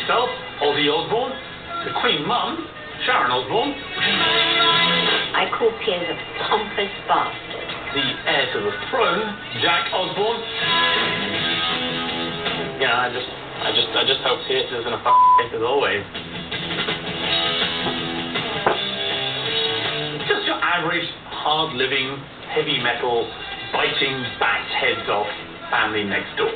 himself, Ozzy Osbourne, the Queen Mum, Sharon Osbourne. I call Piers a pompous bastard. The heir to the throne, Jack Osbourne. Yeah, I just hope Piers isn't a fucking dick as always. Just your average, hard-living, heavy metal, biting bats heads off family next door.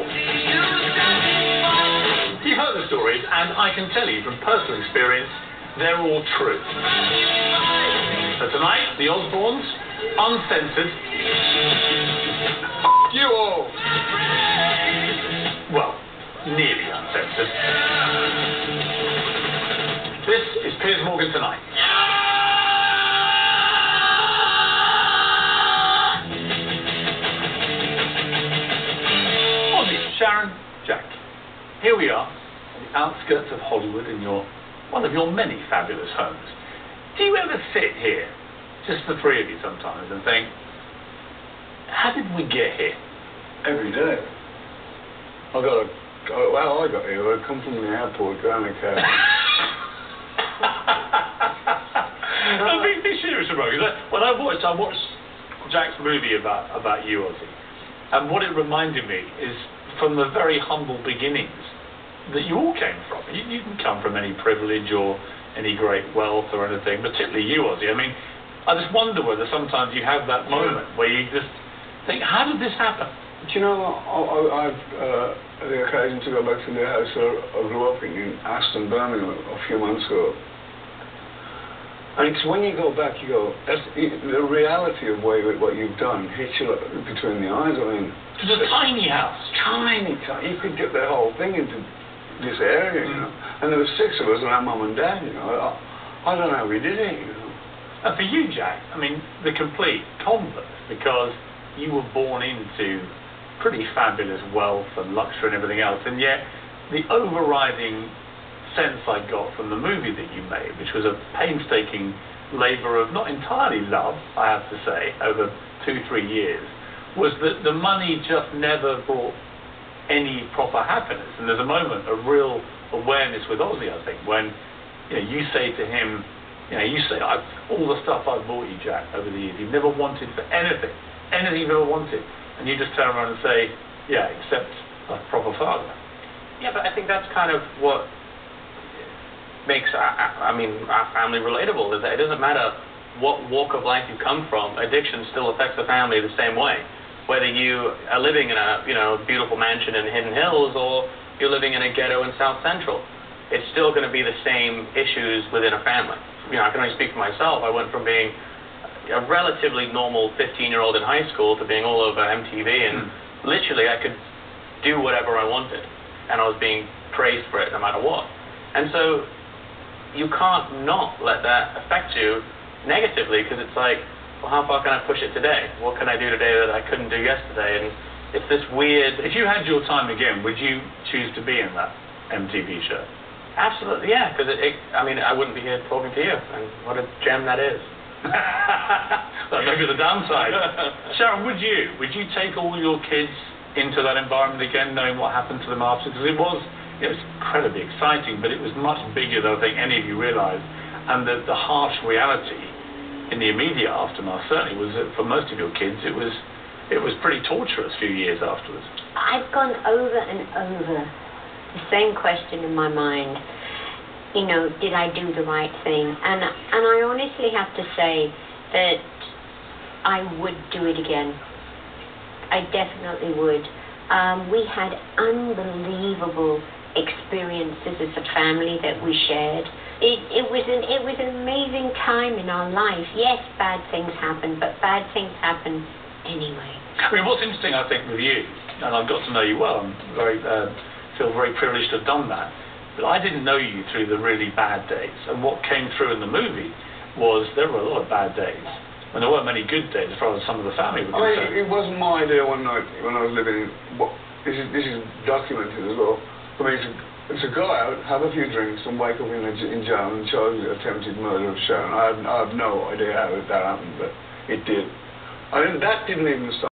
You've heard the stories, and I can tell you from personal experience, they're all true. So tonight, the Osbournes, uncensored. You all! Well, nearly uncensored. This is Piers Morgan Tonight. Ozzy, Sharon, Jack. Here we are, on the outskirts of Hollywood in one of your many fabulous homes. Do you ever sit here, just the three of you sometimes, and think, how did we get here? Every day. I got here. I come from the airport, going to car. I'm being serious about it. When I watched Jack's movie about you, Ozzy, and what it reminded me is from the very humble beginnings that you all came from. You didn't come from any privilege or any great wealth or anything, particularly you, Ozzy. I mean, I just wonder whether sometimes you have that moment where you just think, how did this happen? Do you know, I've had the occasion to go back to the house I grew up in Aston, Birmingham, a few months ago. And it's when you go back, you go, the reality of what you've done hits you between the eyes. I mean, it was a tiny house. Tiny. You could get the whole thing into this area, you know. And there were 6 of us and our mum and dad, you know. I don't know how we did it, you know. And for you, Jack, I mean, the complete converse, because you were born into pretty fabulous wealth and luxury and everything else, and yet the overriding sense I got from the movie that you made, which was a painstaking labour of not entirely love, I have to say, over 2-3 years, was that the money just never brought any proper happiness. And there's a moment of real awareness with Ozzy, I think, when you say to him, you say, all the stuff I've bought you, Jack, over the years, you've never wanted for anything you've ever wanted. And you just turn around and say, yeah, except a proper father. Yeah, but I think that's kind of what makes our family relatable, is that it doesn't matter what walk of life you come from, addiction still affects the family the same way. Whether you are living in a beautiful mansion in Hidden Hills or you're living in a ghetto in South Central, it's still going to be the same issues within a family. I can only speak for myself. I went from being a relatively normal 15-year-old in high school to being all over MTV, and literally I could do whatever I wanted, and I was being praised for it no matter what. And so you can't not let that affect you negatively, because it's like, well, how far can I push it today? What can I do today that I couldn't do yesterday? And it's this weird... If you had your time again, would you choose to be in that MTV show? Absolutely, yeah, because I wouldn't be here talking to you, and what a gem that is. That may be the downside. Sharon, would you take all your kids into that environment again, knowing what happened to them after? Because it was incredibly exciting, but it was much bigger than I think any of you realised. And the harsh reality in the immediate aftermath certainly was that for most of your kids it was pretty torturous a few years afterwards. I've gone over and over the same question in my mind. Did I do the right thing? And I honestly have to say that I would do it again. I definitely would. We had unbelievable experiences as a family that we shared. It was an amazing time in our life. Yes, bad things happen, but bad things happen anyway. I mean, what's interesting, I think, with you, and I've got to know you well, I'm feel very privileged to have done that, but I didn't know you through the really bad days. And what came through in the movie was there were a lot of bad days, and there weren't many good days as far as some of the family were concerned. It wasn't my idea one night when I was living in... This is documented as well. For me to go out, have a few drinks, and wake up in jail and charged with attempted murder of Sharon. I have no idea how that happened, but it did. That didn't even stop.